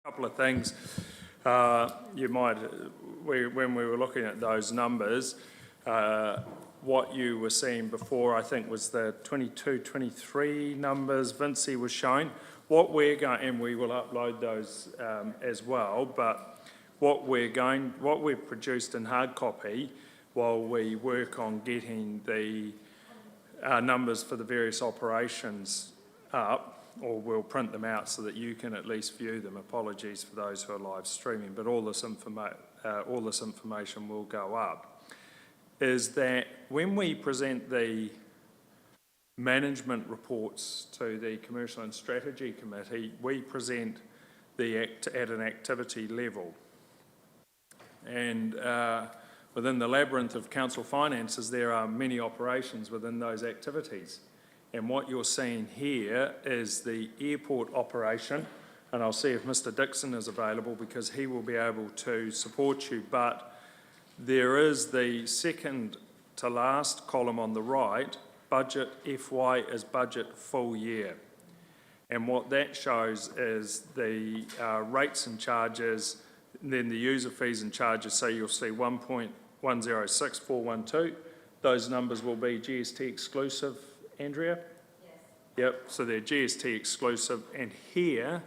Couple of things. When we were looking at those numbers, what you were seeing before, I think, was the 22-23 numbers Vinci was showing. What we're going, and we will upload those as well, but what we've produced in hard copy while we work on getting the numbers for the various operations up, or we'll print them out so that you can at least view them. Apologies for those who are live streaming, but all this information will go up, is that when we present the management reports to the Commercial and Strategy Committee, we present at an activity level. And within the labyrinth of council finances, there are many operations within those activities. And what you're seeing here is the airport operation, and I'll see if Mr. Dixon is available because he will be able to support you, but there is the second to last column on the right, budget FY is budget full year. And what that shows is the rates and charges, and then the user fees and charges, so you'll see 1.106412, those numbers will be GST exclusive. Andrea? Yes. Yep, so they're GST exclusive, and here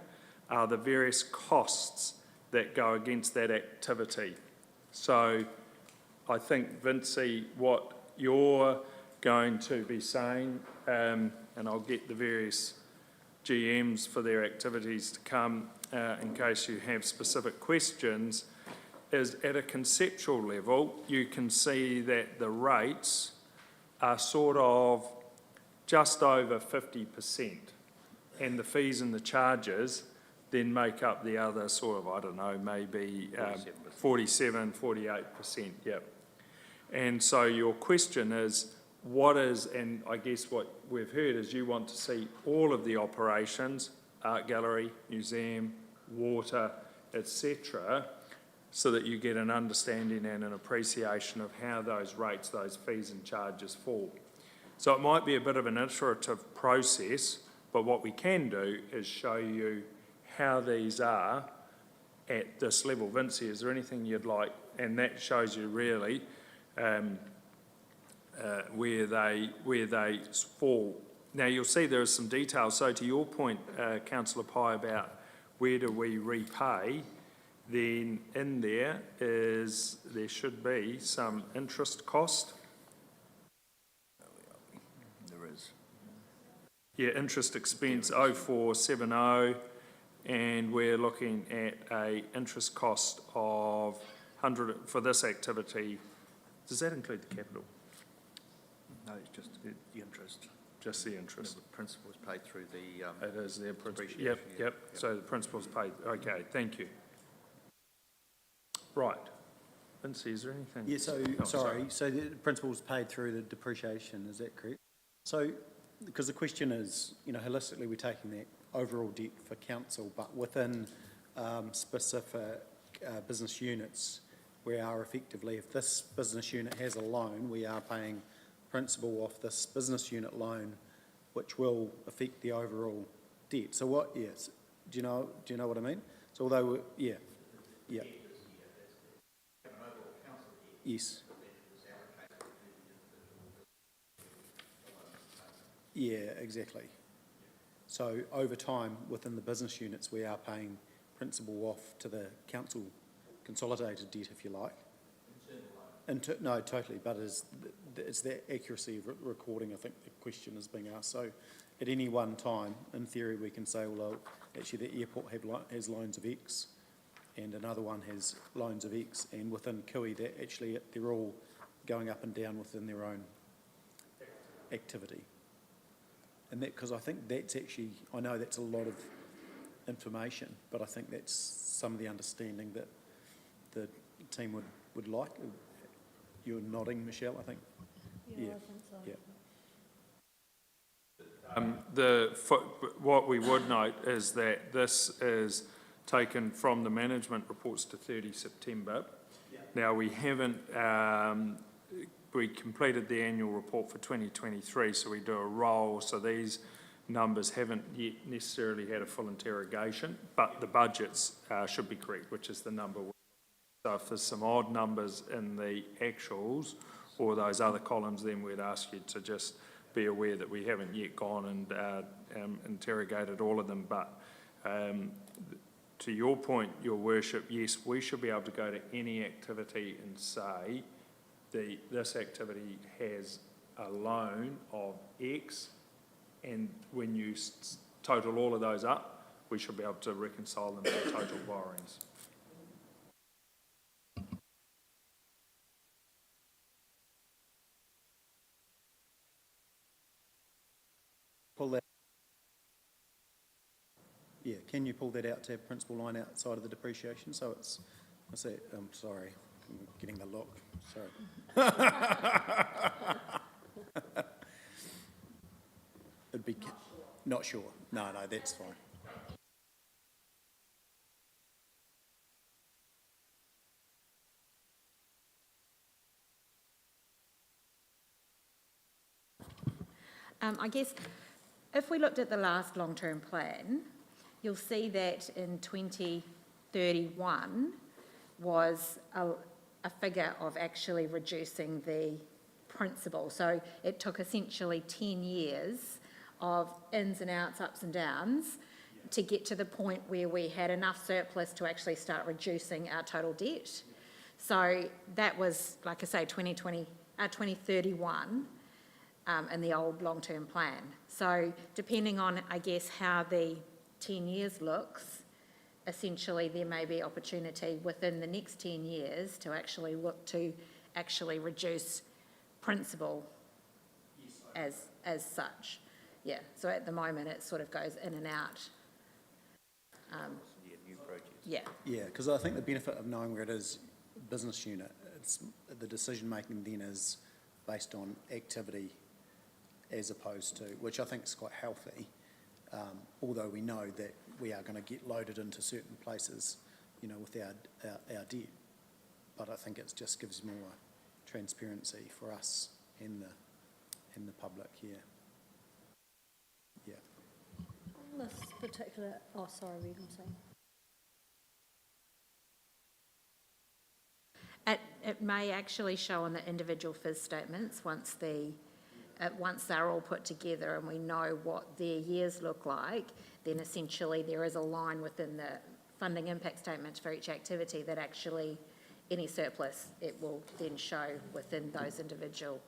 are the various costs that go against that activity. So I think, Vinci, what you're going to be saying, and I'll get the various GMs for their activities to come in case you have specific questions, is at a conceptual level, you can see that the rates are sort of just over 50%, and the fees and the charges then make up the other sort of, I don't know, maybe 47, 48%, yep. And so your question is, what is, and I guess what we've heard is you want to see all of the operations, art gallery, museum, water, etc., so that you get an understanding and an appreciation of how those rates, those fees and charges fall. So it might be a bit of an iterative process, but what we can do is show you how these are at this level. Vinci, is there anything you'd like? And that shows you really where they fall. Now you'll see there is some detail. So to your point, Councillor Pye, about where do we repay, then in there should be some interest cost. Yeah, interest expense 0470, and we're looking at a interest cost of 100 for this activity. Does that include the capital? No, it's just the interest. Just the interest. The principal is paid through the it is their principal. Yep. So the principal's paid. Okay, thank you. Right. Vinci, is there anything? Yeah, so, sorry, so the principal's paid through the depreciation, is that correct? So, because the question is, you know, holistically we're taking that overall debt for council, but within specific business units, we are effectively, if this business unit has a loan, we are paying principal off this business unit loan, which will affect the overall debt. So what, yes, do you know what I mean? So although, yeah. Yes. Yeah, exactly. So over time, within the business units, we are paying principal off to the council consolidated debt, if you like. No, totally, but it's the accuracy of recording, I think the question is being asked. So at any one time, in theory, we can say, well, actually the airport has loans of X, and another one has loans of X, and within CUI, they're all going up and down within their own activity. And that, because I think that's actually, I know that's a lot of information, but I think that's some of the understanding that the team would like. You're nodding, Michelle, I think. Yeah, I think so. What we would note is that this is taken from the management reports to 30 September. Yeah. Now we haven't, we completed the annual report for 2023, so we do a roll, so these numbers haven't yet necessarily had a full interrogation, but the budgets should be correct, which is the number. So if there's some odd numbers in the actuals or those other columns, then we'd ask you to just be aware that we haven't yet gone and interrogated all of them. But to your point, Your Worship, yes, we should be able to go to any activity and say this activity has a loan of X, and when you total all of those up, we should be able to reconcile them to total borrowings. Pull that. Yeah, can you pull that out to have principal line outside of the depreciation? So it's, what's that? I'm sorry, I'm getting the look, sorry. It'd be, not sure. No, that's fine. I guess if we looked at the last long-term plan, you'll see that in 2031 was a figure of actually reducing the principal. So it took essentially 10 years of ins and outs, ups and downs, to get to the point where we had enough surplus to actually start reducing our total debt. So that was, like I say, 2031 in the old long-term plan. So depending on, I guess, how the 10 years looks, essentially there may be opportunity within the next 10 years to actually look to actually reduce principal as such. Yeah, so at the moment it sort of goes in and out. New projects. Yeah. Yeah, because I think the benefit of knowing where it is business unit, it's, the decision making then is based on activity as opposed to, which I think is quite healthy, although we know that we are going to get loaded into certain places, you know, with our debt. But I think it just gives more transparency for us and the public here. Yeah. On this particular, oh, sorry, were you going to say? It may actually show on the individual FIS statements once they're all put together and we know what their years look like, then essentially there is a line within the funding impact statements for each activity that actually any surplus, it will then show within those individual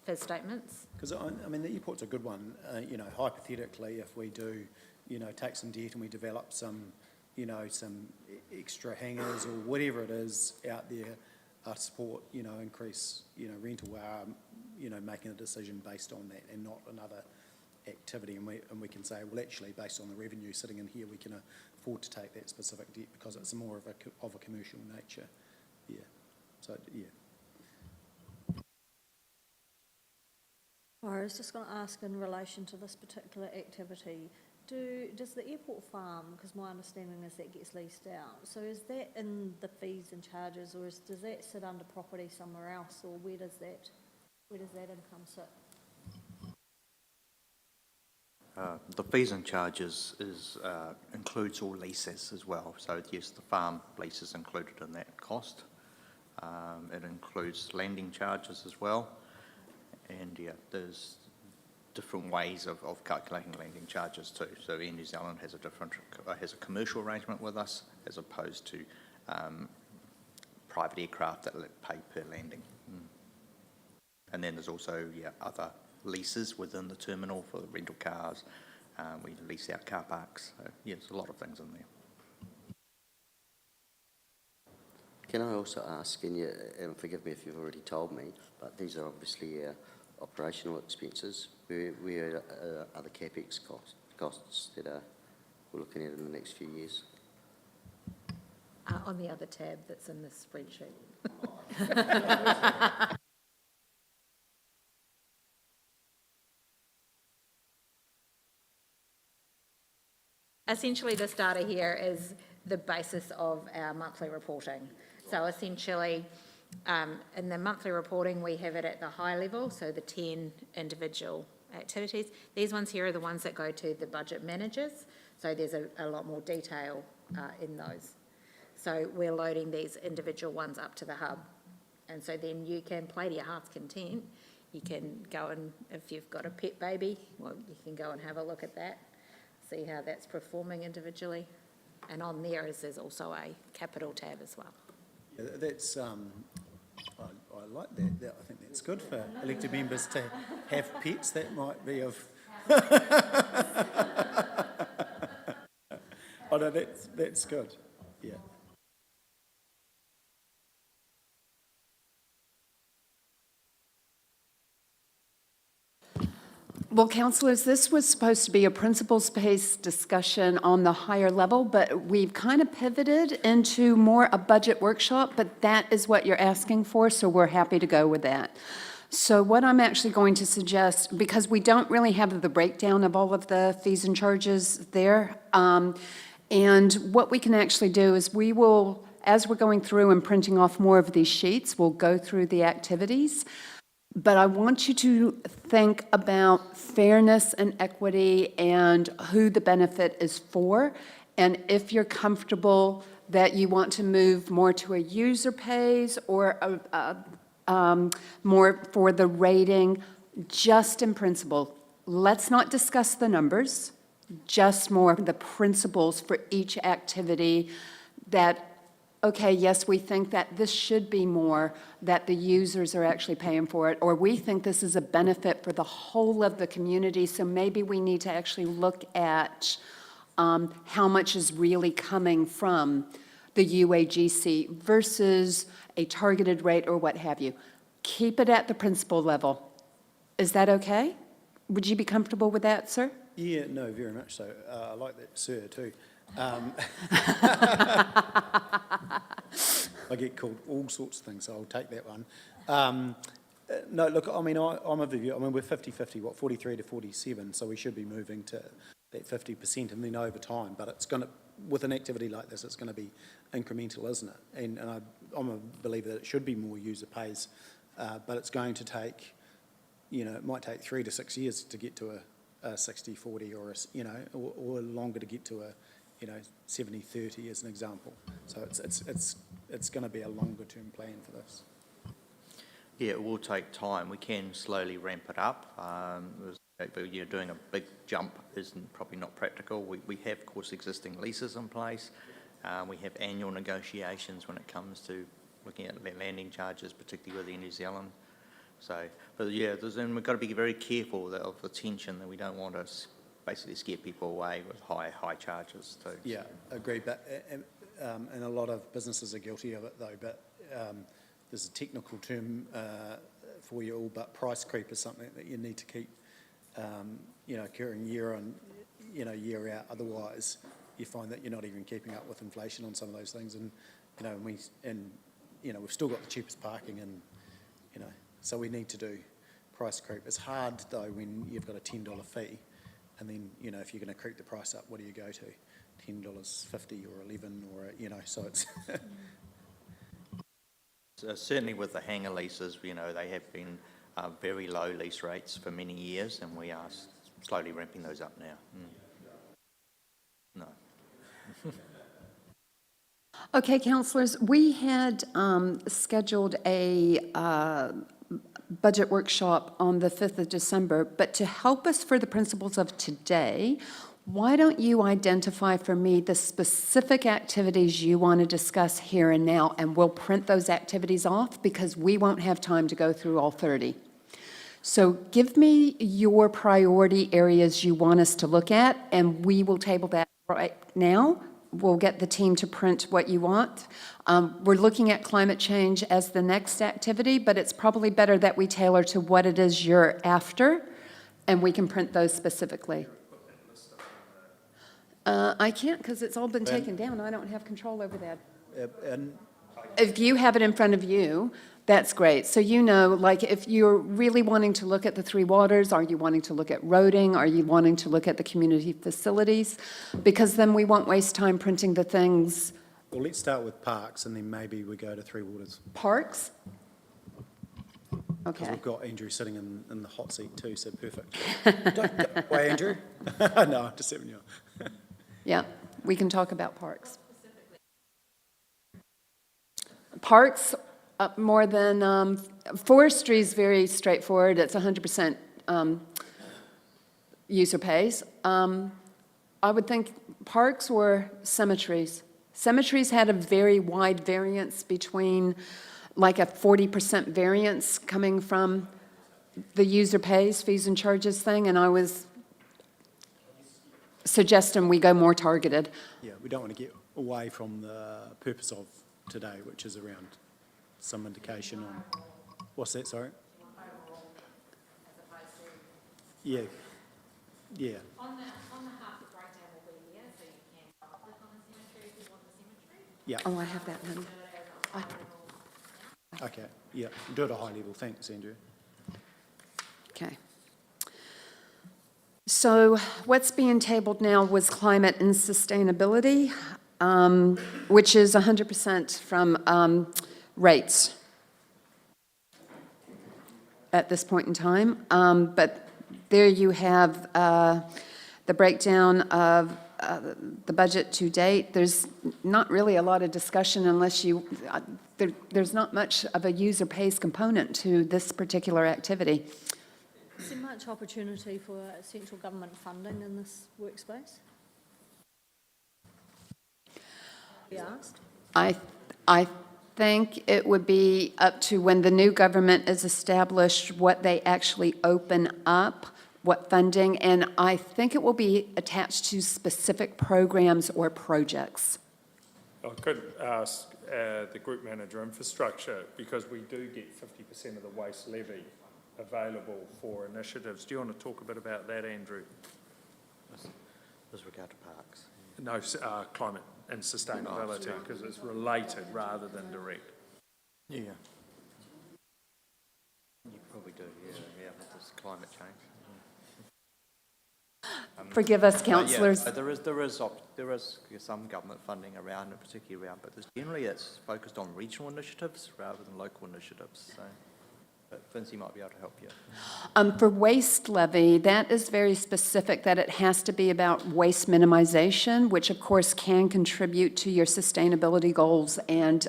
FIS statements. Because, I mean, the airport's a good one. You know, hypothetically, if we do, you know, take some debt and we develop some, you know, some extra hangars or whatever it is out there to support, you know, increase, you know, rental, you know, making a decision based on that and not another activity. And we can say, well, actually, based on the revenue sitting in here, we can afford to take that specific debt because it's more of a commercial nature. Yeah. So, yeah. I was just going to ask in relation to this particular activity, does the airport farm, because my understanding is that gets leased out, so is that in the fees and charges, or does that sit under property somewhere else, or where does that income sit? The fees and charges includes all leases as well. So yes, the farm lease is included in that cost. It includes landing charges as well. And yeah, there's different ways of calculating landing charges too. So Air New Zealand has a commercial arrangement with us as opposed to private aircraft that pay per landing. And then there's also other leases within the terminal for the rental cars. We lease out car parks. So yeah, there's a lot of things in there. Can I also ask, and forgive me if you've already told me, but these are obviously operational expenses. Where are the CapEx costs that we're looking at in the next few years? On the other tab that's in this spreadsheet. Essentially, this data here is the basis of our monthly reporting. So essentially, in the monthly reporting, we have it at the high level, so the 10 individual activities. These ones here are the ones that go to the budget managers, so there's a lot more detail in those. So we're loading these individual ones up to the hub. And so then you can play to your heart's content. You can go and, if you've got a pet baby, well, you can go and have a look at that, see how that's performing individually. And on there's also a capital tab as well. Yeah, that's, I like that. I think that's good for elected members to have pets. That might be of. Oh no, that's good. Yeah. Well, councillors, this was supposed to be a principles-based discussion on the higher level, but we've kind of pivoted into more a budget workshop, but that is what you're asking for, so we're happy to go with that. So what I'm actually going to suggest, because we don't really have the breakdown of all of the fees and charges there, and what we can actually do is we will, as we're going through and printing off more of these sheets, we'll go through the activities. But I want you to think about fairness and equity and who the benefit is for. And if you're comfortable that you want to move more to a user pays or more for the rating, just in principle. Let's not discuss the numbers, just more the principles for each activity that, okay, yes, we think that this should be more, that the users are actually paying for it, or we think this is a benefit for the whole of the community, so maybe we need to actually look at how much is really coming from the UAGC versus a targeted rate or what have you. Keep it at the principal level. Is that okay? Would you be comfortable with that, sir? Yeah, no, very much so. I like that, sir, too. I get called all sorts of things, so I'll take that one. No, look, I mean, I'm of the view, I mean, we're 50-50, what, 43 to 47, so we should be moving to that 50% and then over time, but it's going to, with an activity like this, it's going to be incremental, isn't it? And I'm a believer that it should be more user pays, but it's going to take, you know, it might take 3 to 6 years to get to a 60-40 or, you know, or longer to get to a, you know, 70-30 as an example. So it's going to be a longer term plan for this. Yeah, it will take time. We can slowly ramp it up. You're doing a big jump isn't probably not practical. We have, of course, existing leases in place. We have annual negotiations when it comes to looking at landing charges, particularly within New Zealand. So, but yeah, and we've got to be very careful of the tension that we don't want to basically scare people away with high charges too. Yeah, agree. But and a lot of businesses are guilty of it though. But there's a technical term for you all. But price creep is something that you need to keep, you know, occurring year on, you know, year out. Otherwise, you find that you're not even keeping up with inflation on some of those things. And you know, you know, we've still got the cheapest parking, and you know, so we need to do price creep. It's hard though when you've got a $10 fee. And then, you know, if you're going to creep the price up, what do you go to? $10.50 or $11 or, you know, so it's... Certainly with the hangar leases, you know, they have been very low lease rates for many years, and we are slowly ramping those up now. No. Okay, councillors, we had scheduled a budget workshop on the 5th of December, but to help us for the principles of today, why don't you identify for me the specific activities you want to discuss here and now, and we'll print those activities off because we won't have time to go through all 30. So give me your priority areas you want us to look at, and we will table that right now. We'll get the team to print what you want. We're looking at climate change as the next activity, but it's probably better that we tailor to what it is you're after, and we can print those specifically. I can't because it's all been taken down. I don't have control over that. and If you have it in front of you, that's great. So you know, like if you're really wanting to look at the three waters, are you wanting to look at roading? Are you wanting to look at the community facilities? Because then we won't waste time printing the things. well, let's start with parks, and then maybe we go to Three Waters. Parks? Because Okay. we've got Andrew sitting in the hot seat too, so perfect. Don't go away, Andrew. No, just having you. Yeah, we can talk about parks. Parks, more than, forestry is very straightforward. It's 100% user pays. I would think parks or cemeteries. Cemeteries had a very wide variance between, like a 40% variance coming from the user pays, fees and charges thing, and I was suggesting we go more targeted. Yeah, we don't want to get away from the purpose of today, which is around some indication on, what's that, sorry? Yeah, yeah. On the half, the breakdown will be here, so you can click on the cemetery if you want the cemetery. Yeah, Oh, I have that one. okay, yeah, do it at a high level, thanks, Andrew. Okay. So what's being tabled now was climate and sustainability, which is 100% from rates at this point in time. But there you have the breakdown of the budget to date. There's not really a lot of discussion unless you, there's not much of a user pays component to this particular activity. Is there much opportunity for central government funding in this workspace? Be asked. I think it would be up to when the new government is established, what they actually open up, what funding, and I think it will be attached to specific programs or projects. I could ask the group manager infrastructure, because we do get 50% of the waste levy available for initiatives. Do you want to talk a bit about that, Andrew? With regard to parks. No, climate and sustainability, because it's related rather than direct. Yeah. You probably do, yeah, with this climate change. Forgive us, But yeah, councillors. there is some government funding around, and particularly around, but generally it's focused on regional initiatives rather than local initiatives, so. But Vincy might be able to help you. For waste levy, that is very specific, that it has to be about waste minimization, which of course can contribute to your sustainability goals and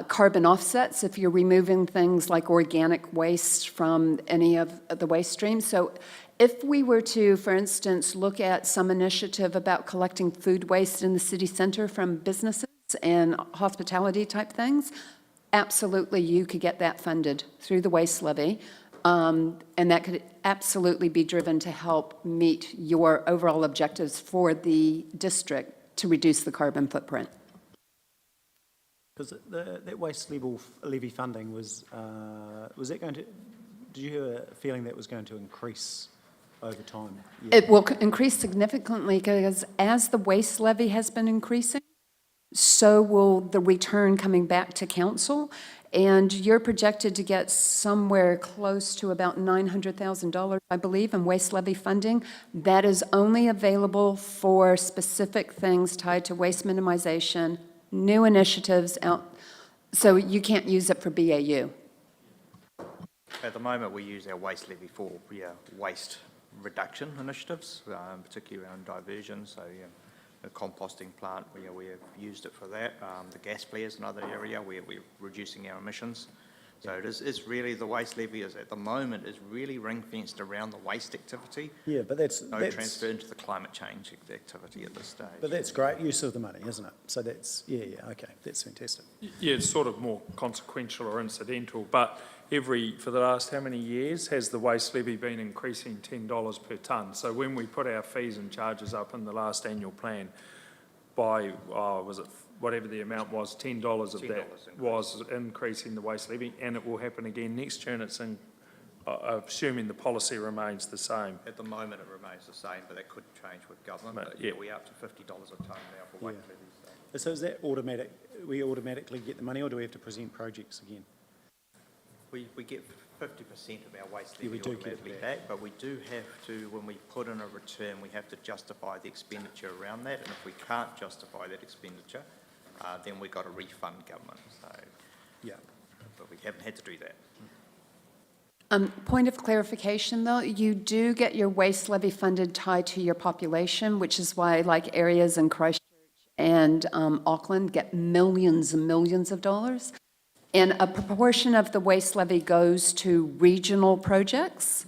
carbon offsets if you're removing things like organic waste from any of the waste streams. So if we were to, for instance, look at some initiative about collecting food waste in the city center from businesses and hospitality type things, absolutely, you could get that funded through the waste levy, and that could absolutely be driven to help meet your overall objectives for the district to reduce the carbon footprint. Because that waste levy funding was that going to, did you have a feeling that was going to increase over time? Yeah. It will increase significantly because as the waste levy has been increasing, so will the return coming back to council. And you're projected to get somewhere close to about $900,000, I believe, in waste levy funding. That is only available for specific things tied to waste minimization, new initiatives out. So you can't use it for BAU. At the moment, we use our waste levy for waste reduction initiatives, particularly around diversion, so the composting plant, we have used it for that. The gas flares, another area where we're reducing our emissions. So it's really, the waste levy is at the moment is really ring-fenced around the waste activity. Yeah, but that's Transfer into the climate change activity at this stage. But that's great use of the money, isn't it? So that's, okay, that's fantastic. Yeah, it's sort of more consequential or incidental, but for the last how many years has the waste levy been increasing $10 per tonne? So when we put our fees and charges up in the last annual plan by, was it whatever the amount was, $10 of that was increasing the waste levy, and it will happen again next year, and it's assuming the policy remains the same. At the moment, it remains the same, but that could change with government. But yeah, we're up to $50 a tonne now for waste levies. So is that automatic, we automatically get the money, or do we have to present projects again? We get 50% of our waste Yeah, we levy do get automatically that. back, but we do have to, when we put in a return, we have to justify the expenditure around that, and if we can't justify that expenditure, then we've got to refund government, so. Yeah. But we haven't had to do that. Point of clarification, though, you do get your waste levy funded tied to your population, which is why like areas in Christchurch and Auckland get millions and millions of dollars. And a proportion of the waste levy goes to regional projects,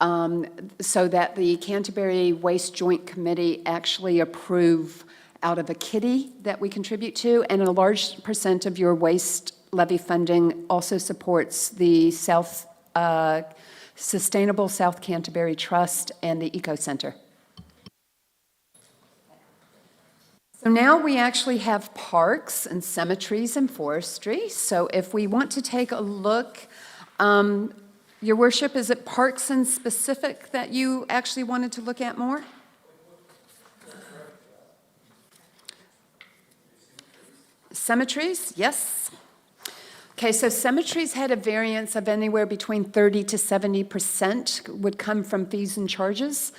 so that the Canterbury Waste Joint Committee actually approve out of a kitty that we contribute to, and a large percent of your waste levy funding also supports the Sustainable South Canterbury Trust and the Eco Centre. So now we actually have parks and cemeteries and forestry. So if we want to take a look, Your Worship, is it parks in specific that you actually wanted to look at more? Cemeteries, yes. Okay, so cemeteries had a variance of anywhere between 30 to 70% would come from fees and charges.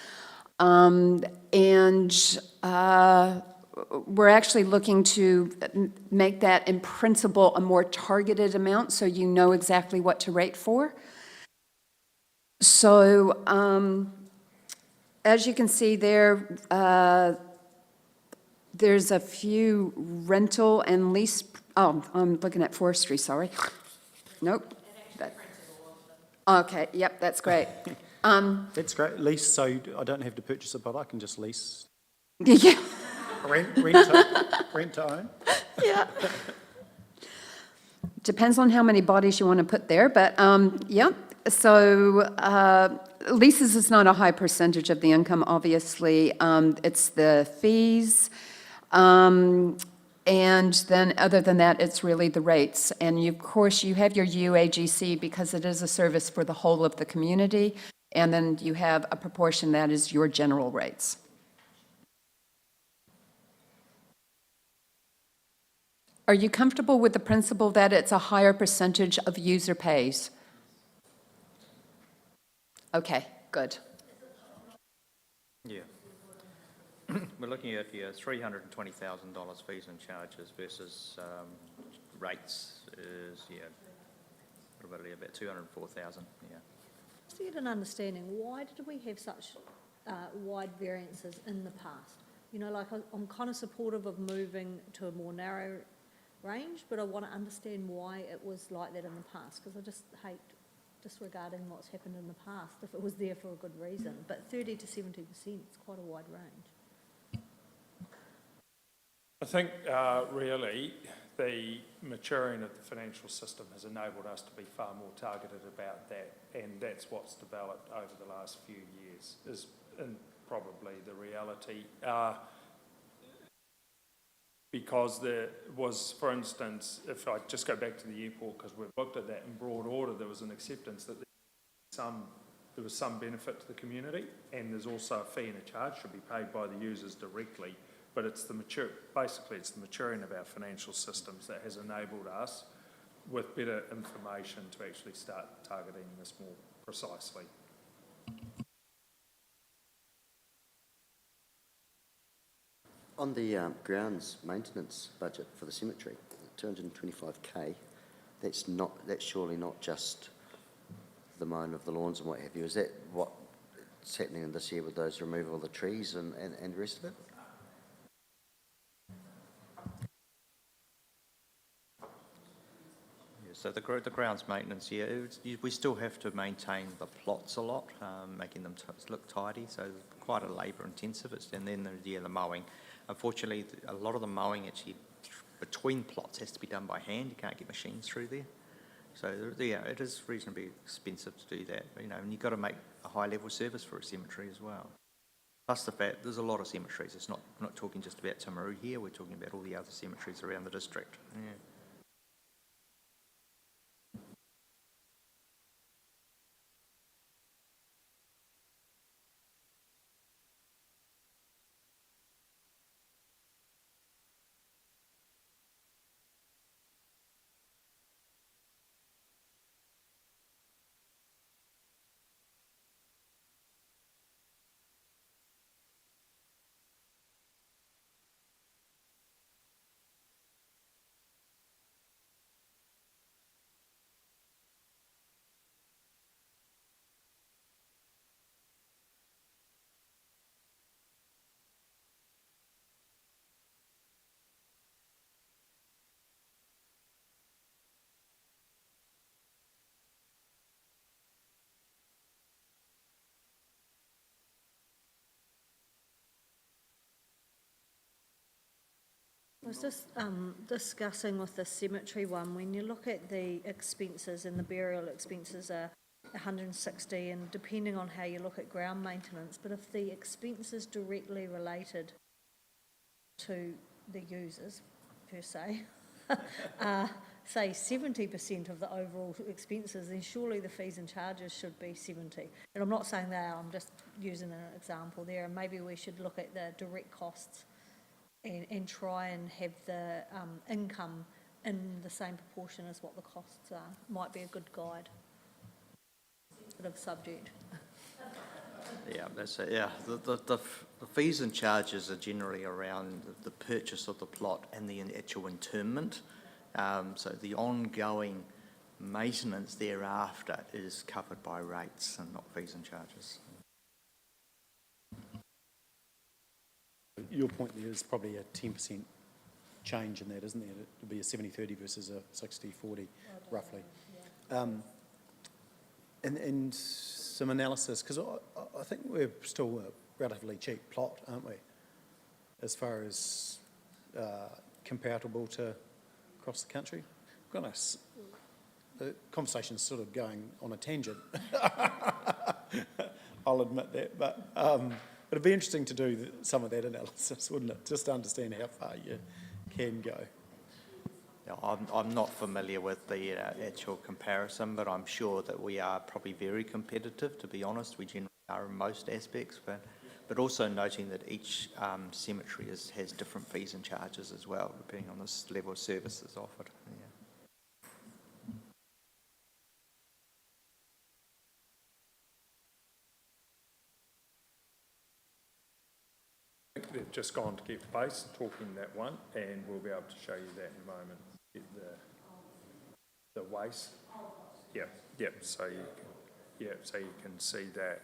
We're actually looking to make that in principle a more targeted amount so you know exactly what to rate for. So as you can see there, there's a few rental and lease, I'm looking at forestry, sorry. Nope. Okay, yep, that's great. That's great. Lease, so I don't have to purchase it, but I can just lease. Yeah, Rent to own? yeah. Depends on how many bodies you want to put there, but, yeah. So leases is not a high percentage of the income, obviously. It's the fees. And then other than that, it's really the rates. And of course, you have your UAGC because it is a service for the whole of the community. And then you have a proportion that is your general rates. Are you comfortable with the principle that it's a higher percentage of user pays? Okay, good. Yeah. We're looking at $320,000 fees and charges versus rates is, probably about 204,000, yeah. Just to get an understanding, why did we have such wide variances in the past? You know, like I'm kind of supportive of moving to a more narrow range, but I want to understand why it was like that in the past, because I just hate disregarding what's happened in the past if it was there for a good reason. But 30 to 70% is quite a wide range. I think really the maturing of the financial system has enabled us to be far more targeted about that, and that's what's developed over the last few years, is probably the reality. Because there was, for instance, if I just go back to the airport, because we've looked at that in broad order, there was an acceptance that there was some benefit to the community, and there's also a fee and a charge should be paid by the users directly. But it's basically it's the maturing of our financial systems that has enabled us, with better information, to actually start targeting this more precisely. On the grounds maintenance budget for the cemetery, 225K, that's surely not just the mowing of the lawns and what have you. Is that what's happening this year with those removal of the trees and the rest of it? So the grounds maintenance, we still have to maintain the plots a lot, making them look tidy, so quite a labour intensive. And then the mowing. Unfortunately, a lot of the mowing actually between plots has to be done by hand. You can't get machines through there. So it is reasonably expensive to do that, and you've got to make a high level service for a cemetery as well. Plus the fact there's a lot of cemeteries. We're not talking just about Timaru here, we're talking about all the other cemeteries around the district. Yeah. was just discussing with the cemetery one, when you look at the expenses and the burial expenses are 160, and depending on how you look at ground maintenance, but if the expenses directly related to the users per se, say 70% of the overall expenses, then surely the fees and charges should be 70. And I'm not saying they are, I'm just using an example there, and maybe we should look at the direct costs and try and have the income in the same proportion as what the costs are. Might be a good guide. Bit of subject. Yeah, that's it, yeah. The fees and charges are generally around the purchase of the plot and the actual interment. So the ongoing maintenance thereafter is covered by rates and not fees and charges. Your point there is probably a 10% change in that, isn't there? It would be a 70-30 versus a 60-40, roughly. And some analysis, because I think we're still a relatively cheap plot, aren't we? As far as comparable to across the country. Goodness, the conversation's sort of going on a tangent. I'll admit that, but it'd be interesting to do some of that analysis, wouldn't it? Just to understand how far you can go. Yeah, I'm not familiar with the actual comparison, but I'm sure that we are probably very competitive, to be honest. We generally are in most aspects, but also noting that each cemetery has different fees and charges as well, depending on the level of services offered. Yeah. I think they've just gone to get place, talking that one, and we'll be able to show you that in a moment. Get the waste. Yep, so you can see that.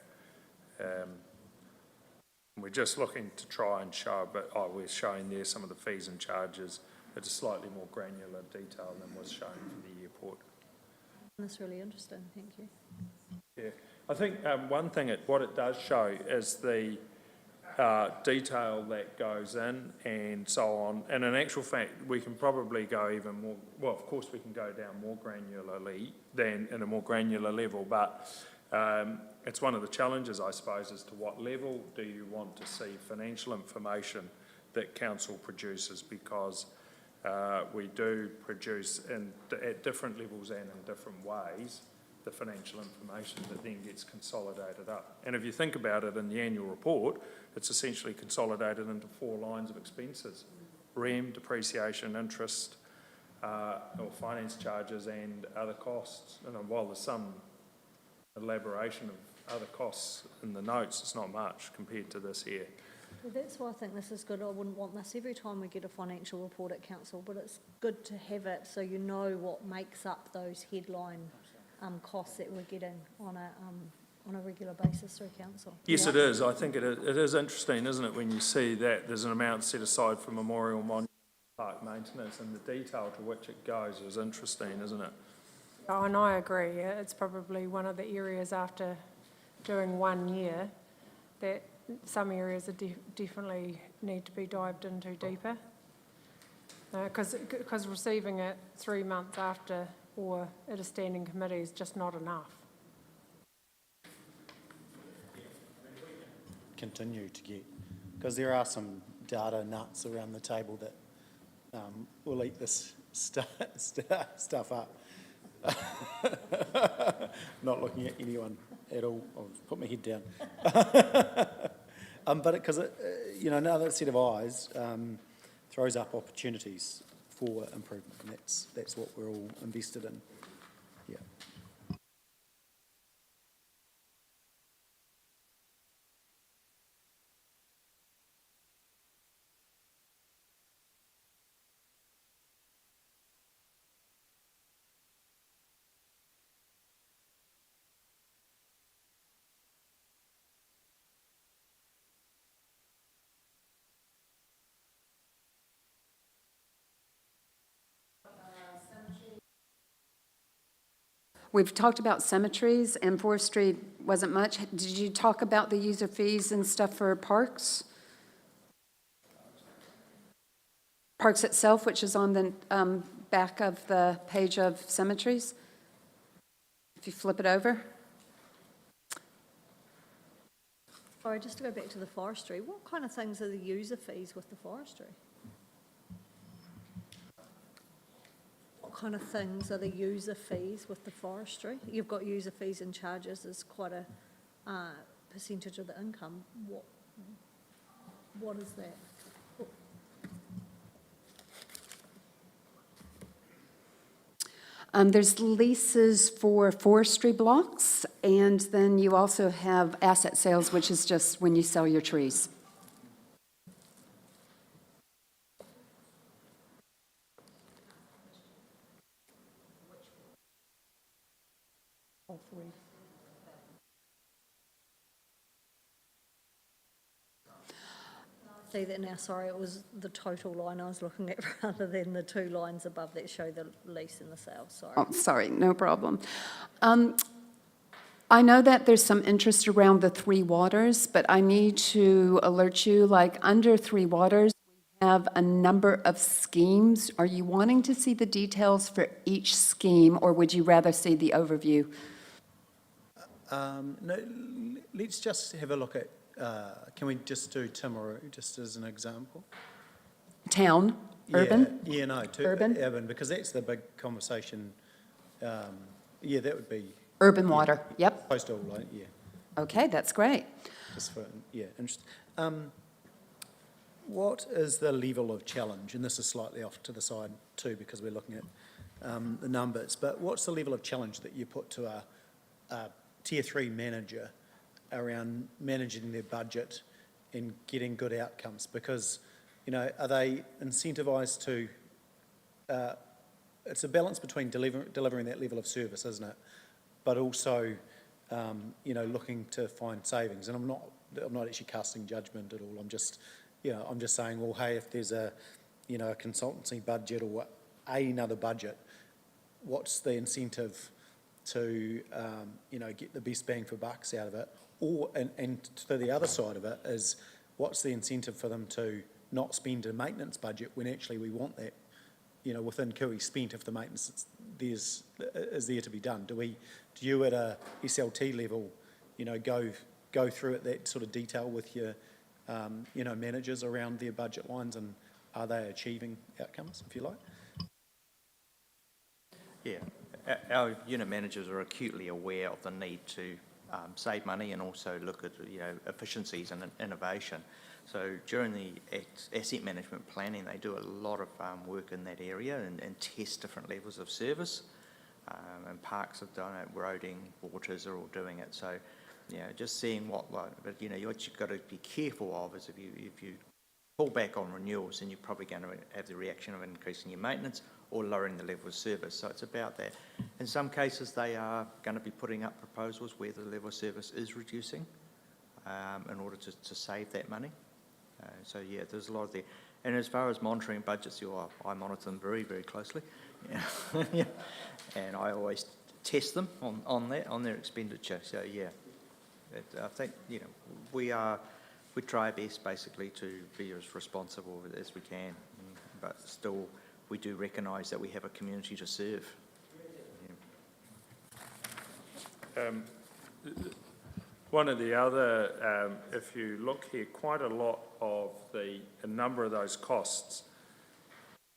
We're just looking to try and show, but we're showing there some of the fees and charges at a slightly more granular detail than was shown for the airport. That's really interesting, thank you. Yeah, I think one thing, what it does show is the detail that goes in and so on. And in actual fact, we can probably go even more, well, of course we can go down more granularly than in a more granular level, but it's one of the challenges, I suppose, as to what level do you want to see financial information that council produces, because we do produce at different levels and in different ways the financial information that then gets consolidated up. And if you think about it in the annual report, it's essentially consolidated into 4 lines of expenses: REM, depreciation, interest, or finance charges and other costs. And while there's some elaboration of other costs in the notes, it's not much compared to this here. Well, that's why I think this is good. I wouldn't want this every time we get a financial report at council, but it's good to have it so you know what makes up those headline costs that we're getting on a regular basis through council. Yes, it is. I think it is interesting, isn't it, when you see that there's an amount set aside for memorial monument park maintenance, and the detail to which it goes is interesting, isn't it? Oh, and I agree. It's probably one of the areas after doing 1 year that some areas are definitely need to be dived into deeper. Because receiving it 3 months after or at a standing committee is just not enough. Continue to get, because there are some data nuts around the table that will eat this stuff up. Not looking at anyone at all. I'll put my head down. But because another set of eyes throws up opportunities for improvement, and that's what we're all invested in. Yeah. We've talked about cemeteries, and forestry wasn't much. Did you talk about the user fees and stuff for parks? Parks itself, which is on the back of the page of cemeteries. If you flip it over. Sorry, just to go back to the forestry, what kind of things are the user fees with the forestry? What kind of things are the user fees with the forestry? You've got user fees and charges as quite a percentage of the income. What is that? There's leases for forestry blocks, and then you also have asset sales, which is just when you sell your trees. All three. See that now, sorry, it was the total line I was looking at rather than the two lines above that show the lease and the sale, sorry. Oh, sorry, no problem. I know that there's some interest around the Three Waters, but I need to alert you, like, under Three Waters, we have a number of schemes. Are you wanting to see the details for each scheme, or would you rather see the overview? No, let's just have a look at, can we just do Timaru, just as an example? Town, urban? Yeah, no, Urban? urban, because that's the big conversation. Yeah, that would be. Urban yeah, water, yep. Postal, like, yeah, Okay, that's great. just for, yeah, interest. What is the level of challenge, and this is slightly off to the side too, because we're looking at the numbers, but what's the level of challenge that you put to a tier 3 manager around managing their budget and getting good outcomes? Because, you know, are they incentivised to, it's a balance between delivering that level of service, isn't it? But also, you know, looking to find savings. And I'm not actually casting judgment at all. I'm just, you know, I'm just saying, well, hey, if there's a, you know, a consultancy budget or another budget, what's the incentive to, you know, get the best bang for bucks out of it? Or, and to the other side of it is, what's the incentive for them to not spend a maintenance budget when actually we want that, you know, within Kui spent if the maintenance is there to be done? Do you at a SLT level, you know, go through at that sort of detail with your, you know, managers around their budget lines, and are they achieving outcomes, if you like? Yeah, our unit managers are acutely aware of the need to save money and also look at, you know, efficiencies and innovation. So during the asset management planning, they do a lot of work in that area and test different levels of service. And parks have done it, roading, waters are all doing it. So, you know, just seeing but you know, what you've got to be careful of is if you pull back on renewals, then you're probably going to have the reaction of increasing your maintenance or lowering the level of service. So it's about that. In some cases, they are going to be putting up proposals where the level of service is reducing in order to save that money. So yeah, there's a lot of there. And as far as monitoring budgets, I monitor them very, very closely. Yeah. Yeah. And I always test them on their expenditure. So yeah, I think, you know, we try our best basically to be as responsible as we can, but still we do recognise that we have a community to serve. Yeah. One of the other, if you look here, quite a lot of a number of those costs,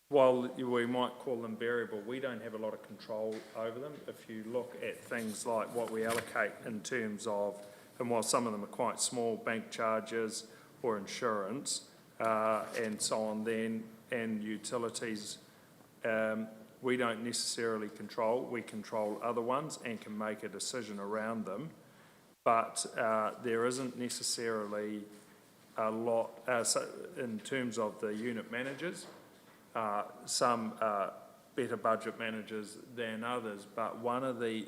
while we might call them variable, we don't have a lot of control over them. If you look at things like what we allocate in terms of, and while some of them are quite small, bank charges or insurance and so on then, and utilities, we don't necessarily control. We control other ones and can make a decision around them. But there isn't necessarily a lot, so in terms of the unit managers, some better budget managers than others, but one of the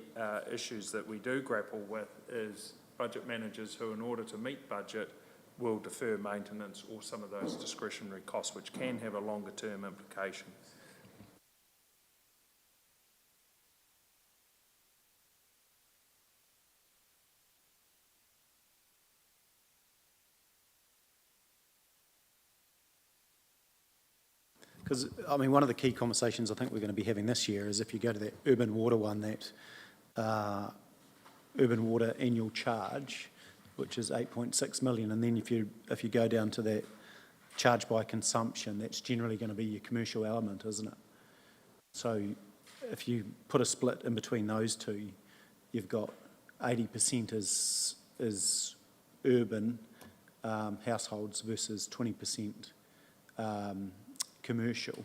issues that we do grapple with is budget managers who, in order to meet budget, will defer maintenance or some of those discretionary costs, which can have a longer term implication. Because, I mean, one of the key conversations I think we're going to be having this year is if you go to that urban water one, that urban water annual charge, which is 8.6 million, and then if you go down to that charge by consumption, that's generally going to be your commercial element, isn't it? So if you put a split in between those two, you've got 80% is urban households versus 20% commercial.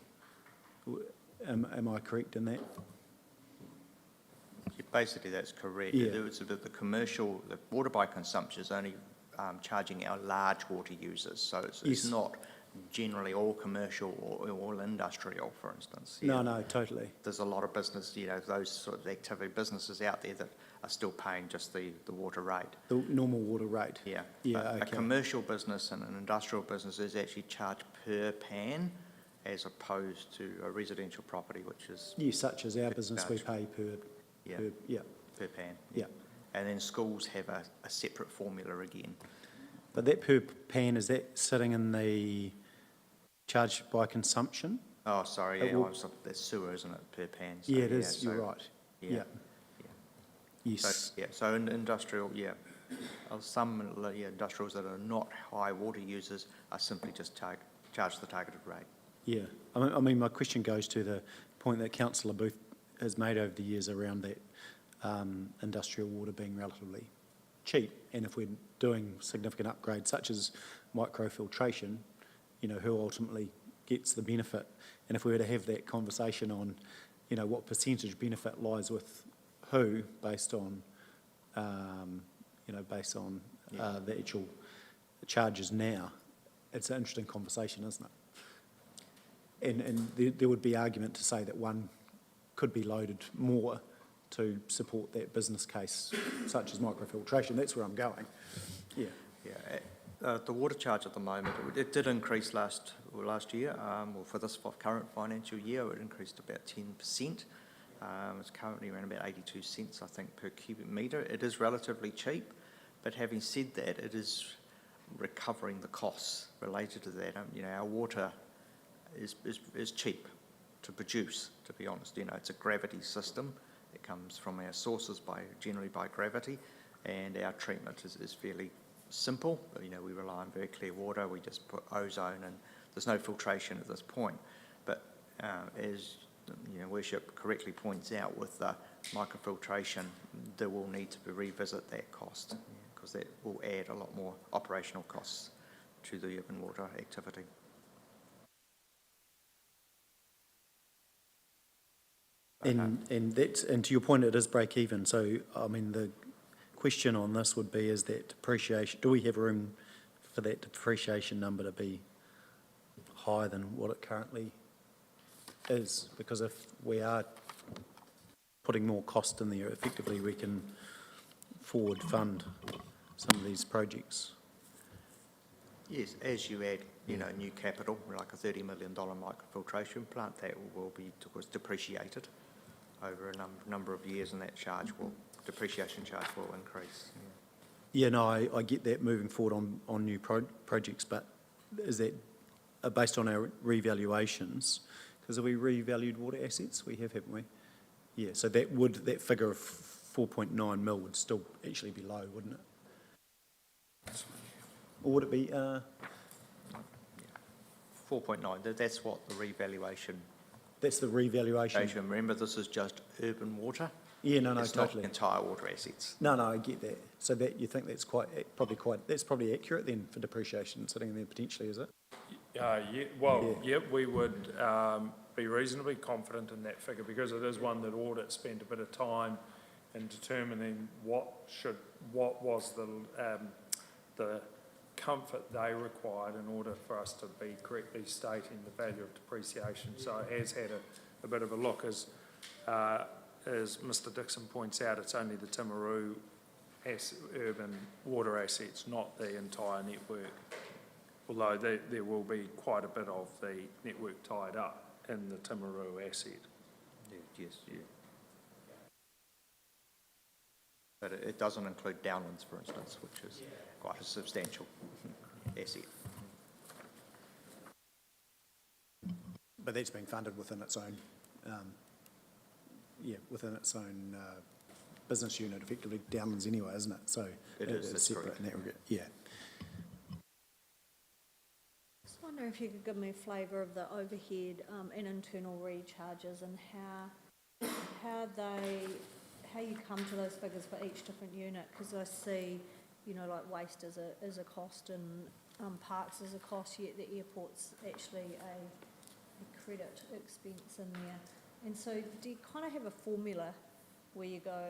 Am I correct in that? Basically, that's correct. Yeah. The commercial, the water by consumption is only charging our large water users, so it's Yes. not generally all commercial or all industrial, for instance. No, no, totally. There's a lot of business, those sort of activity businesses out there that are still paying just the water rate. The normal water rate. Yeah. Yeah, But okay. a commercial business and an industrial business is actually charged per pan as opposed to a residential property, which is Yeah, such as our business, we charge. pay Yeah. yeah, per pan. yeah. And then schools have a separate formula again. But that per pan, is that sitting in the charge by consumption? Oh, sorry, It yeah, will- that's sewer, isn't it, per pan? So, Yeah, it is, so- you're right. Yeah. Yeah. So, Yes, yeah, so in industrial, some industrials that are not high water users are simply just charge the targeted rate. yeah. I mean, my question goes to the point that councillor Booth has made over the years around that industrial water being relatively cheap. And if we're doing significant upgrades such as microfiltration, who ultimately gets the benefit? And if we were to have that conversation on, what percentage benefit lies with who based on, the actual charges now, it's an interesting conversation, isn't it? And there would be argument to say that one could be loaded more to support that business case, such as microfiltration. That's where I'm going. Yeah. Yeah, the water charge at the moment, it did increase last year, or for this current financial year, it increased about 10%. It's currently around about 82 cents, I think, per cubic metre. It is relatively cheap, but having said that, it is recovering the costs related to that. Our water is cheap to produce, to be honest. It's a gravity system. It comes from our sources generally by gravity, and our treatment is fairly simple. We rely on very clear water. We just put ozone, and there's no filtration at this point. But as Worship correctly points out, with the microfiltration, there will need to revisit that cost, because that will add a lot more operational costs to the urban water activity. And to your point, it is break even. So, I mean, the question on this would be, is that depreciation, do we have room for that depreciation number to be higher than what it currently is? Because if we are putting more cost in there, effectively we can forward fund some of these projects. Yes, as you add, new capital, like a $30 million microfiltration plant, that will be, of course, depreciated over a number of years, and that depreciation charge will increase. Yeah, no, I get that moving forward on new projects, but is that based on our revaluations? Because have we revalued water assets? We have, haven't we? Yeah, so that figure of 4.9 mil would still actually be low, wouldn't it? Or would it be? 4.9, that's what the revaluation. That's the revaluation. Remember, this is just urban water. Yeah, no, It's totally. not entire water assets. No, I get that. So that you think that's that's probably accurate then for depreciation sitting in there potentially, is it? We would be reasonably confident in that figure, because it is one that audit spent a bit of time in determining what was the comfort they required in order for us to be correctly stating the value of depreciation. So it has had a bit of a look. As Mr Dixon points out, it's only the Timaru urban water assets, not the entire network, although there will be quite a bit of the network tied up in the Timaru asset. Yes. But it doesn't include downlands, for instance, which is quite a substantial asset. but that's being funded within its own, within its own business unit, effectively Downlands anyway, isn't it? So It is, that's separate correct. in that regard, yeah. Just wonder if you could give me a flavour of the overhead and internal recharges and how you come to those figures for each different unit, because I see, you know, like waste is a cost and parks is a cost, yet the airport's actually a credit expense in there. And so do you kind of have a formula where you go,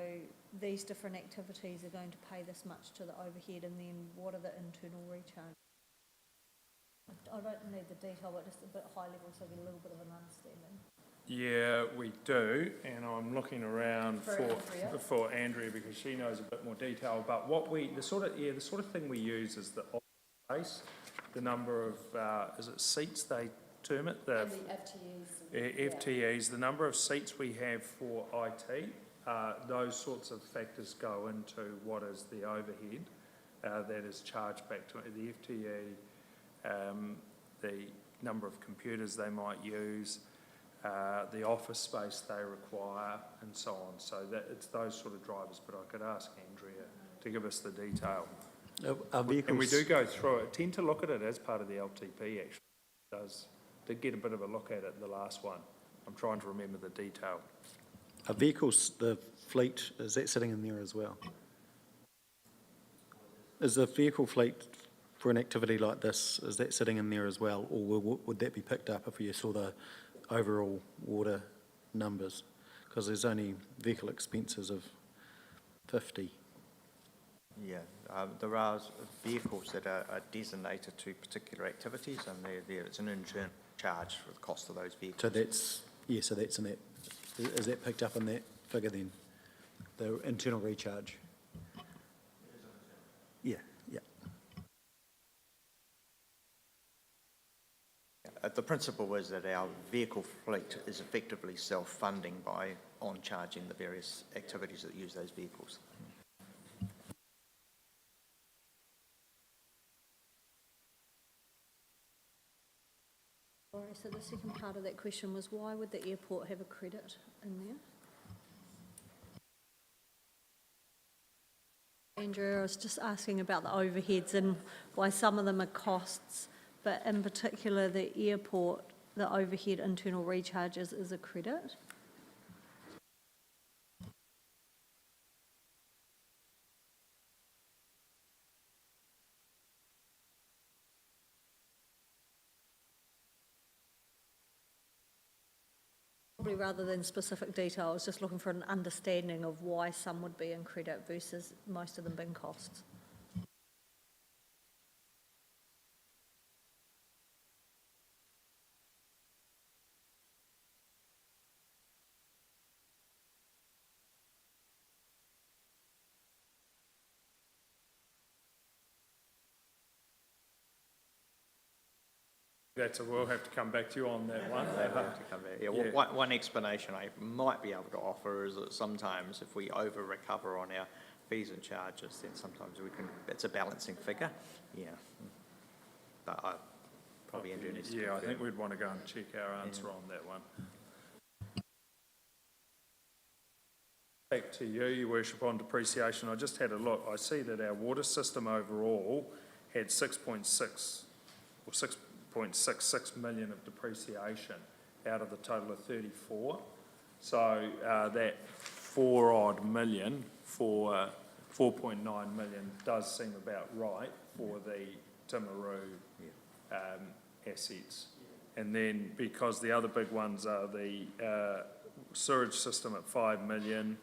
these different activities are going to pay this much to the overhead, and then what are the internal recharges? I don't need the detail, but just a bit high level so I get a little bit of an understanding. Yeah, we do, and I'm looking around For Andrea. for Andrea because she knows a bit more detail. But the sort of thing we use is the office space, the number of is it seats they term it, the And the FTEs. FTEs, the number of seats we have for IT. Those sorts of factors go into what is the overhead that is charged back to the FTE, the number of computers they might use, the office space they require, and so on. So that it's those sort of drivers, but I could ask Andrea to give us the detail. Are vehicles, And we do go through it, tend to look at it as part of the LTP actually. Did get a bit of a look at it, the last one. I'm trying to remember the detail. are vehicles, the fleet, is that sitting in there as well? Is the vehicle fleet for an activity like this, is that sitting in there as well, or would that be picked up if you saw the overall water numbers? Because there's only vehicle expenses of 50. Yeah, there are vehicles that are designated to particular activities, and it's an internal charge for the cost of those vehicles. So that's in that, is that picked up in that figure then? The internal recharge? Yeah, yeah. The principle is that our vehicle fleet is effectively self-funding by on-charging the various activities that use those vehicles. Sorry, so the second part of that question was why would the airport have a credit in there? Andrew, I was just asking about the overheads and why some of them are costs, but in particular the airport, the overhead internal recharges is a credit. Probably rather than specific detail, I was just looking for an understanding of why some would be in credit versus most of them being costs. We'll have to come back to you on that one. Yeah, well, one explanation I might be able to offer is that sometimes if we over-recover on our fees and charges, then sometimes it's a balancing figure, yeah. But probably Andrew needs to Yeah, I confirm. think we'd want to go and check our answer on that one. Back to you, Your Worship, on depreciation. I just had a look. I see that our water system overall had 6.6 or 6.66 million of depreciation out of the total of 34. So that 4-odd million for 4.9 million does seem about right for the Timaru assets. And then because the other big ones are the sewage system at 5 million,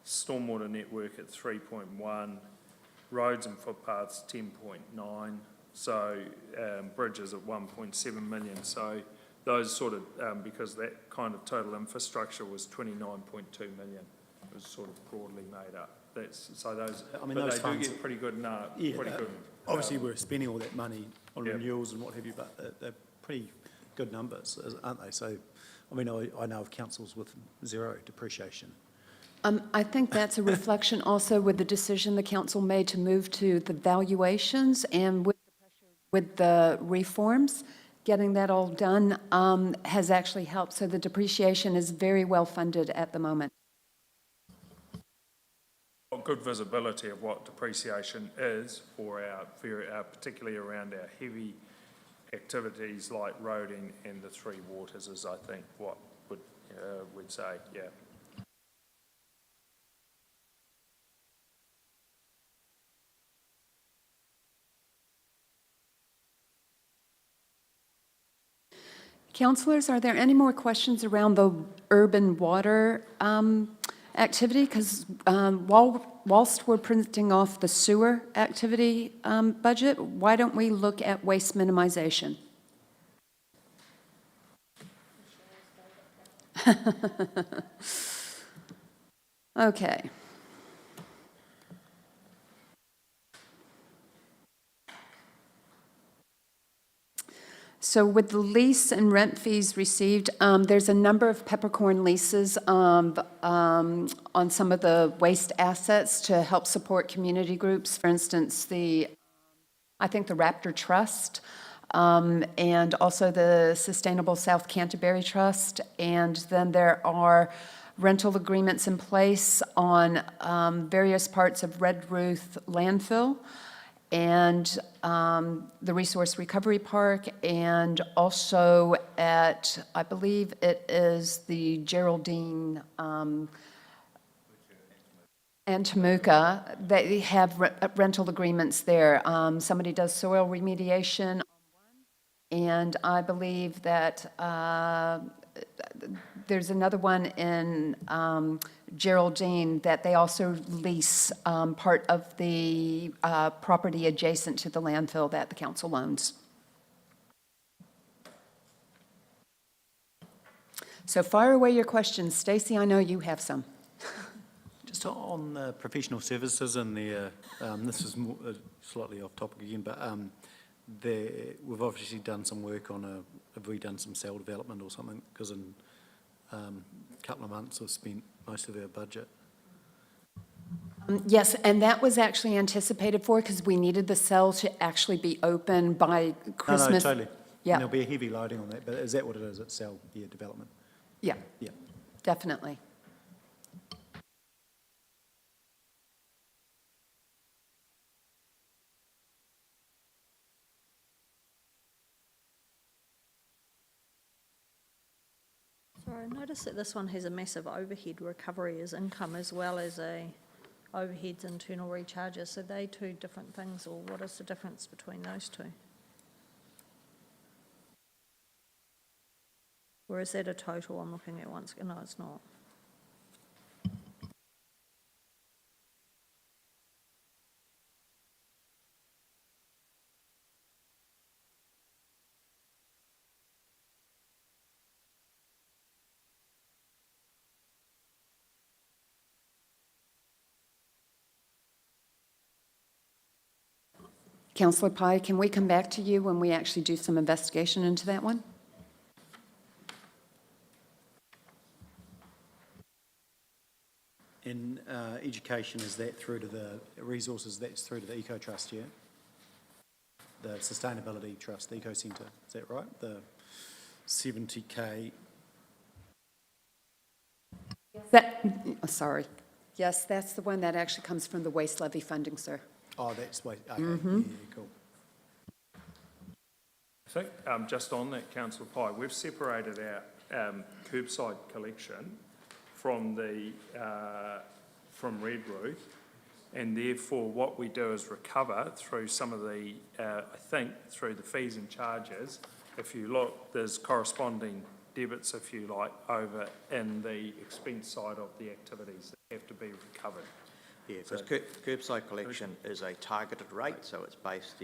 stormwater network at 3.1, roads and footpaths 10.9, so bridges at 1.7 million. So those sort of, because that kind of total infrastructure was 29.2 million, it was sort of broadly made up. So those, I mean, but those they funds, do get pretty good, yeah, pretty good. obviously we're spending all that money on Yeah. renewals and what have you, but they're pretty good numbers, aren't they? So, I mean, I know of councils with zero depreciation. I think that's a reflection also with the decision the council made to move to the valuations and with the reforms, getting that all done has actually helped. So the depreciation is very well funded at the moment. Got good visibility of what depreciation is for our particularly around our heavy activities like roading and the three waters is, I think, what we'd say, yeah. Councillors, are there any more questions around the urban water activity? Because whilst we're printing off the sewer activity budget, why don't we look at waste minimization? Okay. So with the lease and rent fees received, there's a number of peppercorn leases on some of the waste assets to help support community groups. For instance, I think the Raptor Trust, and also the Sustainable South Canterbury Trust. And then there are rental agreements in place on various parts of Red Ruth landfill and the Resource Recovery Park, and also at, I believe it is the Geraldine and Temuka. They have rental agreements there. Somebody does soil remediation, and I believe that there's another one in Geraldine that they also lease part of the property adjacent to the landfill that the council owns. So fire away your questions. Stacey, I know you have some. Just on the professional services and this is more, slightly off topic again, but we've obviously done some work on have we done some cell development or something? Because in a couple of months we've spent most of our budget. Yes, and that was actually anticipated for because we needed the cell to actually be open by Christmas. No, totally. Yeah. And there'll be a heavy loading on that, but is that what it is? It's cell, development? Yeah. Yeah. Definitely. Sorry, I noticed that this one has a massive overhead recovery as income as well as a overheads internal recharges. So they two different things, or what is the difference between those two? Or is that a total I'm looking at once? No, it's not. Councillor Pai, can we come back to you when we actually do some investigation into that one? In education, is that through to the resources, that's through to the Eco Trust, yeah? The Sustainability Trust, the Eco Centre, is that right? The 70K. Sorry. Yes, that's the one that actually comes from the waste levy funding, sir. Oh, that's way, okay, yeah, cool. I think just on that, Councillor Pye, we've separated our curbside collection from from Red Ruth, and therefore what we do is recover through some of the, I think, through the fees and charges. If you look, there's corresponding debits, if you like, over in the expense side of the activities that have to be recovered. Yeah, because curbside collection is a targeted rate, so it's based,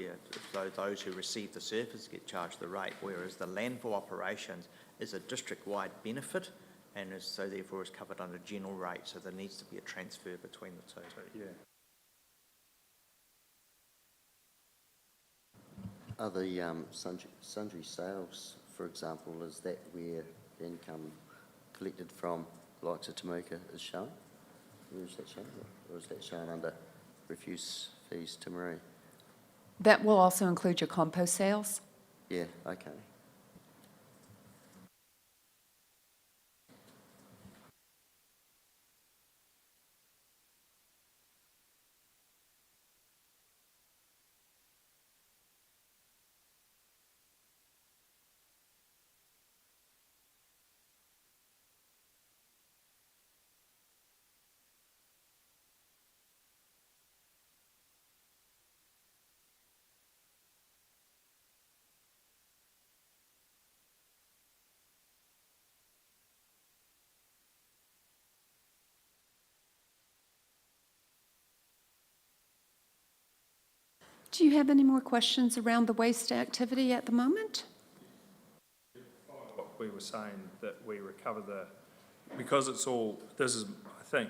so those who receive the service get charged the rate, whereas the landfill operations is a district-wide benefit, and so therefore is covered under general rate, so there needs to be a transfer between the two. Yeah. Are the sundry sales, for example, is that where the income collected from the likes of Temuka is shown? Where is that shown? Or is that shown under refuse fees to Marie? That will also include your compost sales. Yeah, okay. Do you have any more questions around the waste activity at the moment? What we were saying, that we recover because it's all, I think,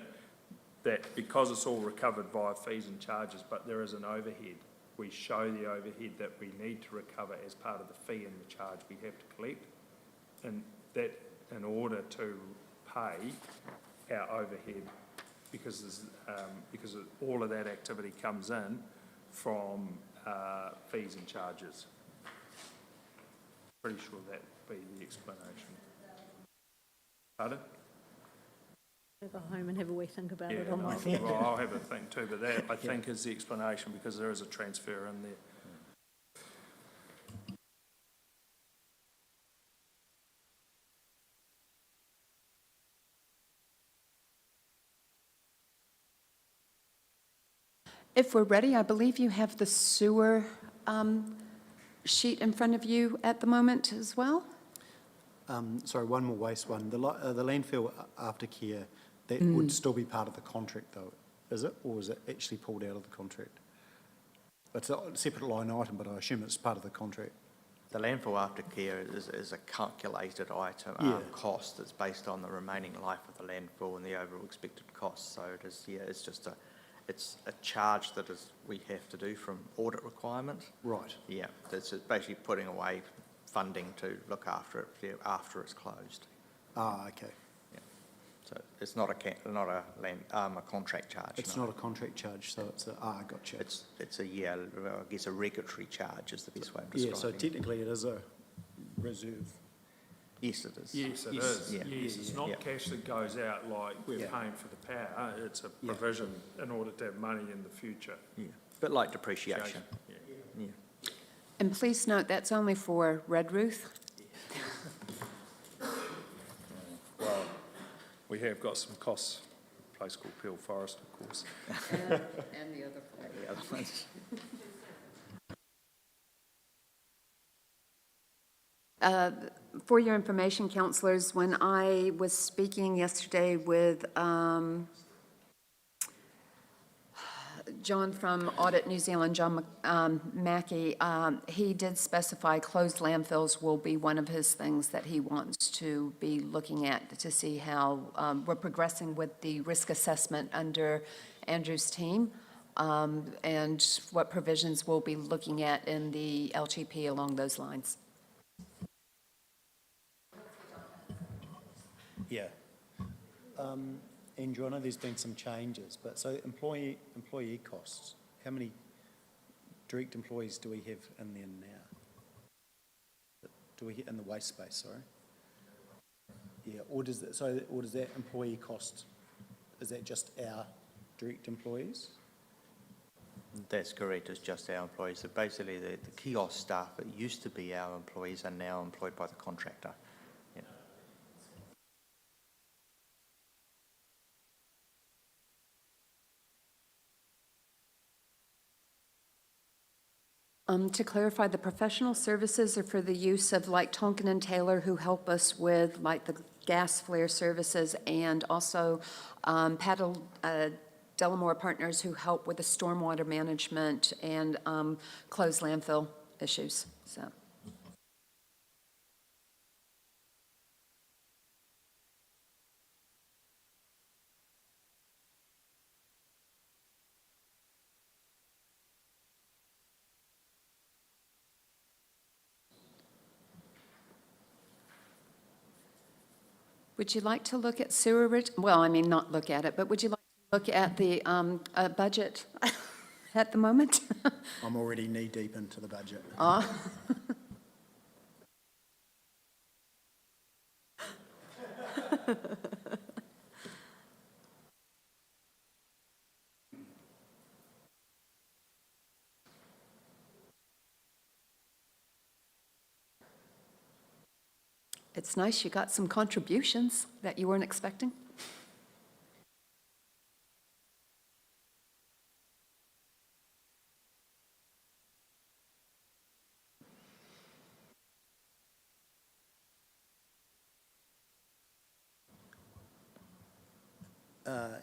that because it's all recovered via fees and charges, but there is an overhead. We show the overhead that we need to recover as part of the fee and the charge we have to collect. And that in order to pay our overhead, because all of that activity comes in from fees and charges. Pretty sure that'd be the explanation. Pardon? I'll go home and have a wee think about it Yeah, on my no, phone. well, I'll have a think too, but that I think is the explanation, because there is a transfer in there. If we're ready, I believe you have the sewer sheet in front of you at the moment as well. Sorry, one more waste one. The landfill aftercare, that would still be part of the contract though, is it? Or is it actually pulled out of the contract? It's a separate line item, but I assume it's part of the contract. The landfill aftercare is a calculated item, Yeah. cost that's based on the remaining life of the landfill and the overall expected cost. So it is, it's just it's a charge that we have to do from audit requirement. Right. Yeah, it's basically putting away funding to look after it after it's closed. Ah, okay. Yeah. So it's not a contract charge. It's no. not a contract charge, so it's gotcha. It's I guess a regulatory charge is the best way of Yeah, describing so technically it is a reserve. Yes, it is. Yes, it Yes. is. Yeah. Yes, it's not Yeah. cash that goes out like we're Yeah. paying for the power. It's a Yeah. provision in order to have money in the future. Yeah. Bit like depreciation. Yeah. Yeah. And please note, that's only for Red Ruth. Well, we have got some costs. A place called Peel Forest, of course. And the other. The other ones. For your information, councillors, when I was speaking yesterday with John from Audit New Zealand, John Mackey, he did specify closed landfills will be one of his things that he wants to be looking at to see how we're progressing with the risk assessment under Andrew's team, and what provisions we'll be looking at in the LTP along those lines. Yeah. Andrew, I know there's been some changes, but so employee costs, how many direct employees do we have in there now? Do we, in the waste space, sorry? Yeah, or does that employee cost, is that just our direct employees? That's correct, it's just our employees. So basically the kiosk staff that used to be our employees are now employed by the contractor. Yeah. To clarify, the professional services are for the use of like Tonkin and Taylor, who help us with like the gas flare services, and also Paddle Delamore Partners, who help with the stormwater management and closed landfill issues, so. Would you like to look at sewerage? Well, I mean, not look at it, but would you like to look at the budget at the moment? I'm already knee-deep into the budget. It's nice you got some contributions that you weren't expecting.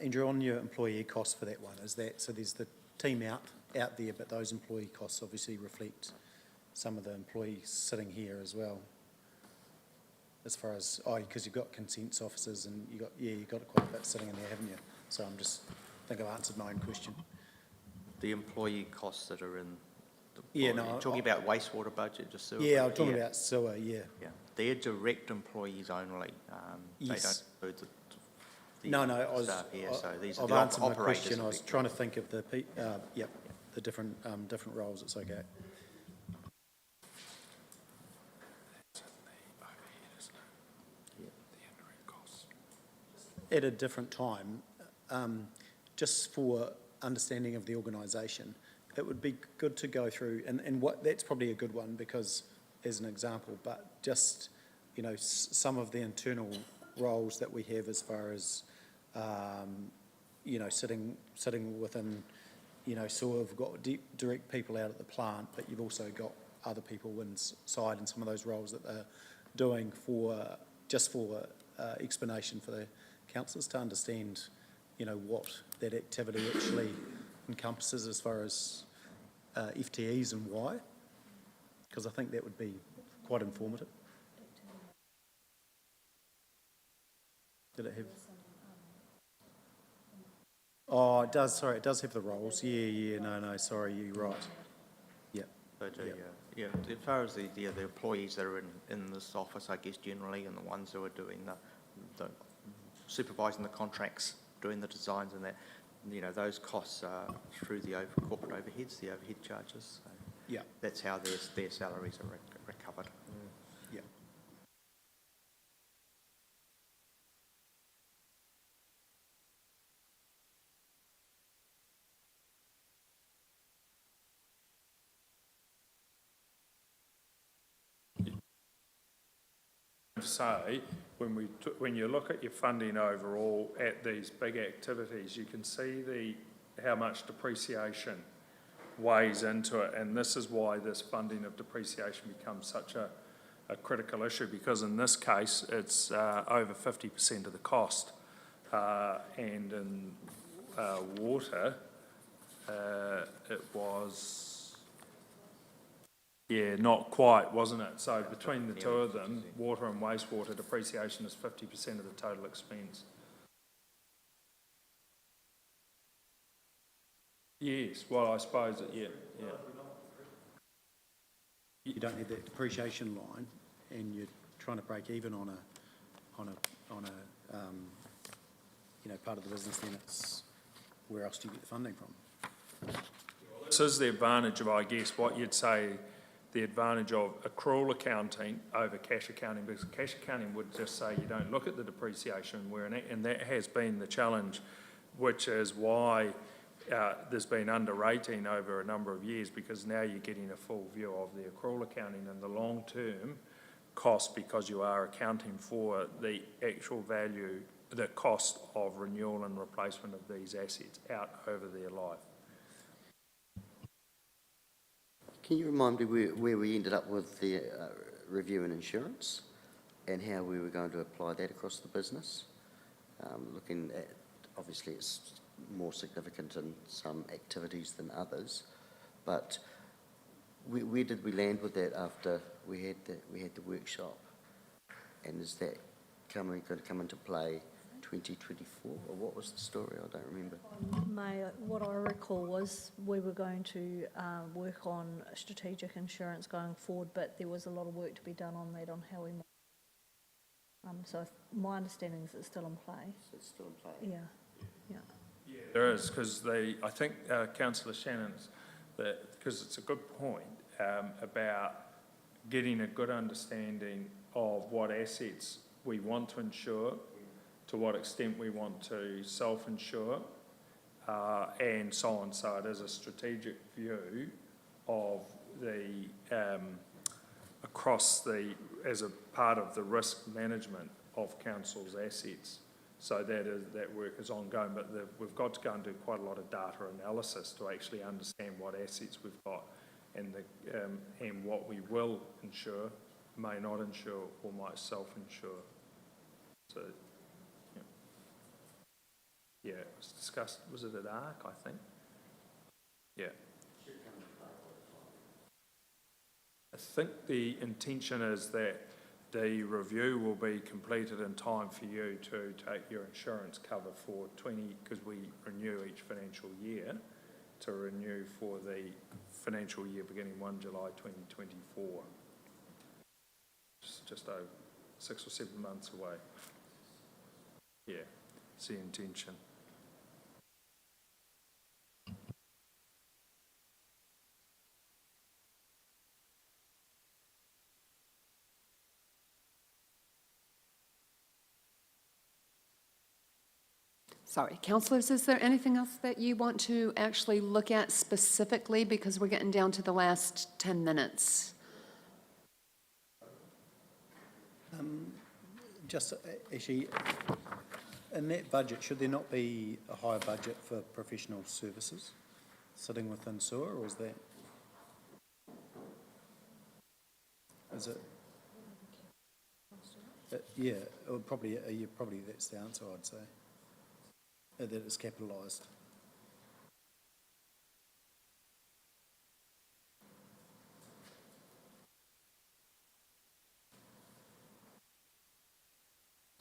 Andrew, on your employee cost for that one, is that, so there's the team out out there, but those employee costs obviously reflect some of the employees sitting here as well. As far as, because you've got consents officers and you've got quite a bit sitting in there, haven't you? So I think I've answered my own question. The employee costs that are in the. Yeah, you're no, talking about wastewater budget, just sewer? Yeah, I'm budget? talking about sewer, yeah. Yeah, they're direct employees only. They don't Yes. include the No, staff here, so these are I've the answered my operators. question. I was effectively. trying to think of the different roles. It's okay. At a different time, just for understanding of the organisation, it would be good to go through, and what, that's probably a good one because, as an example, but just, some of the internal roles that we have as far as, sitting within, so we've got direct people out at the plant, but you've also got other people inside in some of those roles that they're doing for explanation for the councillors to understand, what that activity actually encompasses as far as FTEs and why, because I think that would be quite informative. Did it have? Oh, it does, sorry, it does have the roles. No, sorry, you're right. Yeah. But, Yeah. as far as the employees that are in this office, I guess generally, and the ones who are doing the supervising the contracts, doing the designs and that, those costs are through the corporate overheads, the overhead charges. So Yeah. that's how their salaries are recovered. Yeah. To say, when you look at your funding overall at these big activities, you can see how much depreciation weighs into it, and this is why this funding of depreciation becomes such a critical issue, because in this case, it's over 50% of the cost, and in water, it was... Yeah, not quite, wasn't it? So between the two of them, water and wastewater depreciation is 50% of the total expense. Yes, well, I suppose yeah. You don't have that depreciation line, and you're trying to break even on a part of the business. Then it's where else do you get the funding from? This is the advantage of, I guess, what you'd say, the advantage of accrual accounting over cash accounting, because cash accounting would just say you don't look at the depreciation, and that has been the challenge, which is why there's been under-rating over a number of years, because now you're getting a full view of the accrual accounting and the long-term cost, because you are accounting for the actual value, the cost of renewal and replacement of these assets out over their life. Can you remind me where we ended up with the review and insurance and how we were going to apply that across the business? Looking at, obviously it's more significant in some activities than others, but where did we land with that after we had the workshop? And is that going to come into play 2024, or what was the story? I don't remember. What I recall was we were going to work on strategic insurance going forward, but there was a lot of work to be done on that, on how we... so my understanding is it's still in play. It's still in play? Yeah. There is, because I think Councillor Shannon's, because it's a good point about getting a good understanding of what assets we want to insure, to what extent we want to self-insure, and so on. So it is a strategic view of as a part of the risk management of council's assets. So that work is ongoing, but we've got to go and do quite a lot of data analysis to actually understand what assets we've got and what we will insure, may not insure, or might self-insure. So, yeah, it was discussed, was it at ARC, I think? Yeah. I think the intention is that the review will be completed in time for you to take your insurance cover for 20, because we renew each financial year, to renew for the financial year beginning 1 July 2024. It's just over 6 or 7 months away. Yeah, it's the intention. Sorry, councillors, is there anything else that you want to actually look at specifically, because we're getting down to the last 10 minutes? Just, actually, in that budget, should there not be a higher budget for professional services sitting within sewer, or is that? Is it? Yeah, or probably that's the answer, I'd say. That it's capitalised.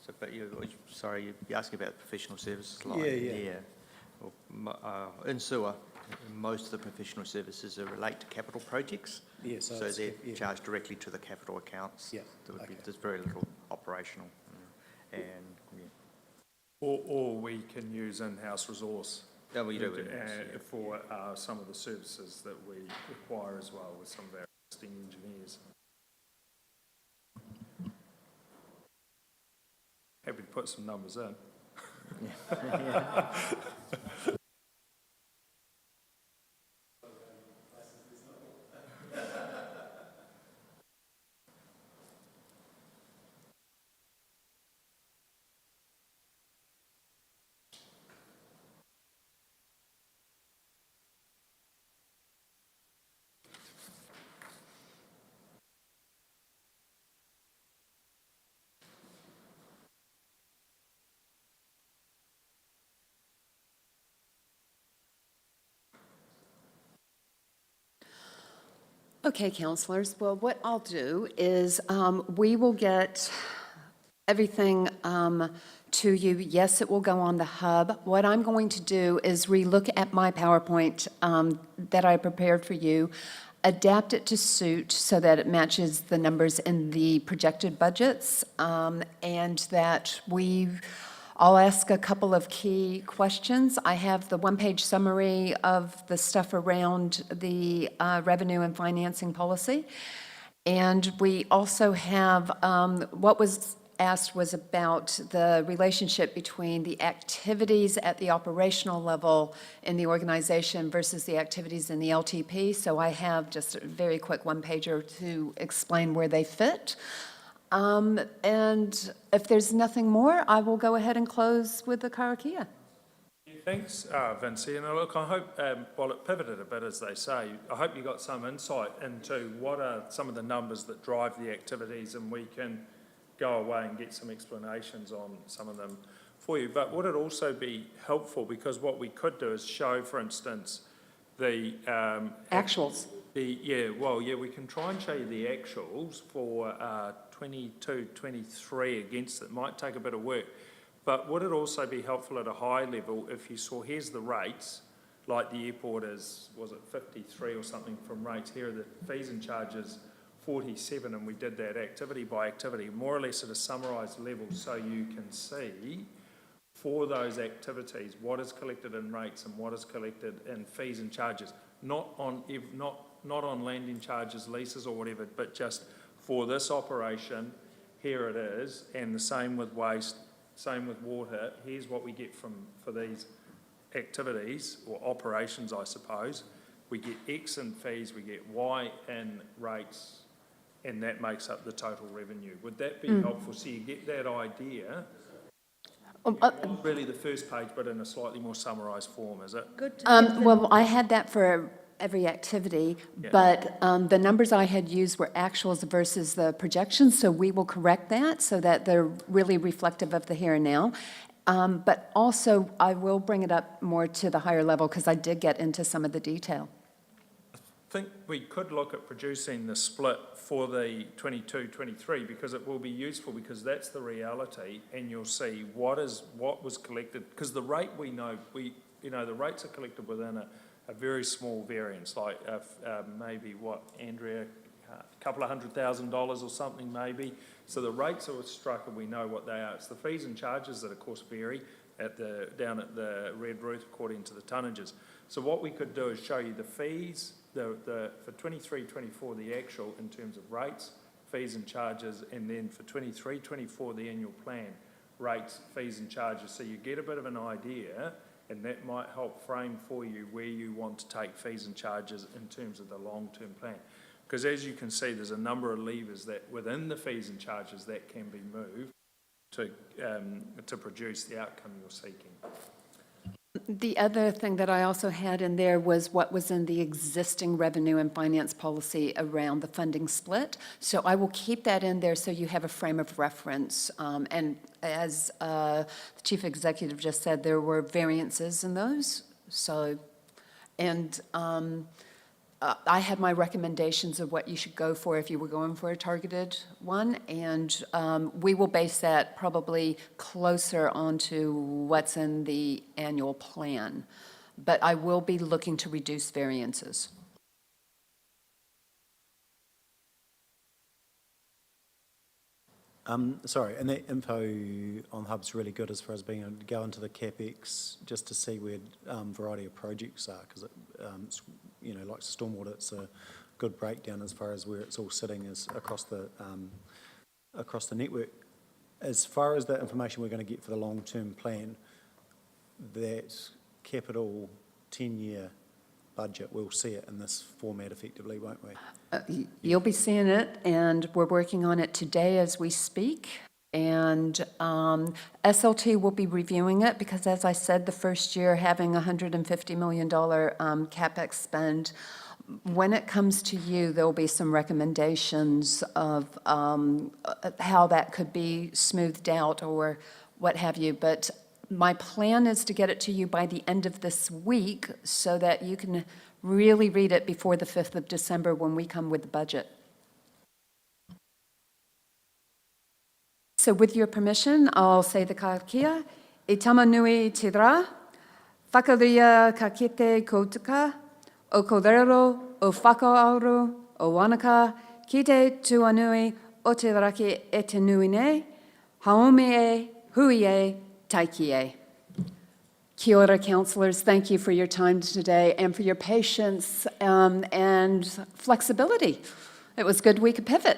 So, but sorry, you're asking about professional services line? Yeah. Well, in sewer, most of the professional services are relate to capital projects. Yeah, So it's- they're yeah. charged directly to the capital accounts. Yeah, There's okay. very little operational. And, yeah. Or we can use in-house resource Yeah, well, you do it. for some of the services that we require as well with some of our existing engineers. Happy to put some numbers in. Okay, councillors, well, what I'll do is we will get everything to you. Yes, it will go on the hub. What I'm going to do is relook at my PowerPoint that I prepared for you, adapt it to suit so that it matches the numbers in the projected budgets, and that I'll ask a couple of key questions. I have the one-page summary of the stuff around the revenue and financing policy. And we also have, what was asked was about the relationship between the activities at the operational level in the organization versus the activities in the LTP. So I have just a very quick one-pager to explain where they fit. And if there's nothing more, I will go ahead and close with the karakia. Thanks, Vincy. And look, I hope, while it pivoted a bit, as they say, I hope you got some insight into what are some of the numbers that drive the activities, and we can go away and get some explanations on some of them for you. But would it also be helpful, because what we could do is show, for instance, the Actuals. we can try and show you the actuals for 22, 23 against it. Might take a bit of work. But would it also be helpful at a high level if you saw, here's the rates, like the airport is, was it 53 or something from rates, here are the fees and charges 47, and we did that activity by activity, more or less at a summarised level, so you can see for those activities what is collected in rates and what is collected in fees and charges, not on landing charges, leases or whatever, but just for this operation, here it is, and the same with waste, same with water. Here's what we get for these activities, or operations, I suppose. We get X in fees, we get Y in rates, and that makes up the total revenue. Would that be helpful? So you get that idea. Really the first page, but in a slightly more summarised form, is it? Good to Well, I had that for every activity, Yeah. but the numbers I had used were actuals versus the projections, so we will correct that so that they're really reflective of the here and now. But also, I will bring it up more to the higher level, because I did get into some of the detail. think we could look at producing the split for the 22-23 because it will be useful, because that's the reality, and you'll see what was collected, because the rate we know, the rates are collected within a very small variance, like maybe Andrea, a couple of $100,000 or something maybe. So the rates are struck and we know what they are. It's the fees and charges that of course vary down at the Red Roof according to the tonnages. So what we could do is show you the fees, for 23-24 the actual in terms of rates, fees and charges, and then for 23-24 the annual plan, rates, fees and charges. So you get a bit of an idea, and that might help frame for you where you want to take fees and charges in terms of the long-term plan. Because as you can see, there's a number of levers that within the fees and charges that can be moved to produce the outcome you're seeking. The other thing that I also had in there was what was in the existing revenue and finance policy around the funding split. So I will keep that in there so you have a frame of reference. And as the chief executive just said, there were variances in those. So, and I had my recommendations of what you should go for if you were going for a targeted one, and we will base that probably closer onto what's in the annual plan. But I will be looking to reduce variances. Sorry, and that info on Hub's really good as far as being able to go into the CapEx just to see where variety of projects are, because like stormwater, it's a good breakdown as far as where it's all sitting is across the network. As far as the information we're going to get for the long-term plan, that capital 10-year budget, we'll see it in this format effectively, won't we? You'll be seeing it, and we're working on it today as we speak. And SLT will be reviewing it because, as I said, the first year having a $150 million CapEx spend, when it comes to you, there'll be some recommendations of how that could be smoothed out or what have you. But my plan is to get it to you by the end of this week so that you can really read it before the 5th of December when we come with the budget. So with your permission, I'll say the kakia. E tama nui te rā, whakaria ka kite koutuka, o korero, o whakaaro, o wanaka, ki te tuanui, o te raki e te nui nei, haome e, hui e, taiki e. Kia ora, councillors. Thank you for your time today and for your patience and flexibility. It was good we could pivot.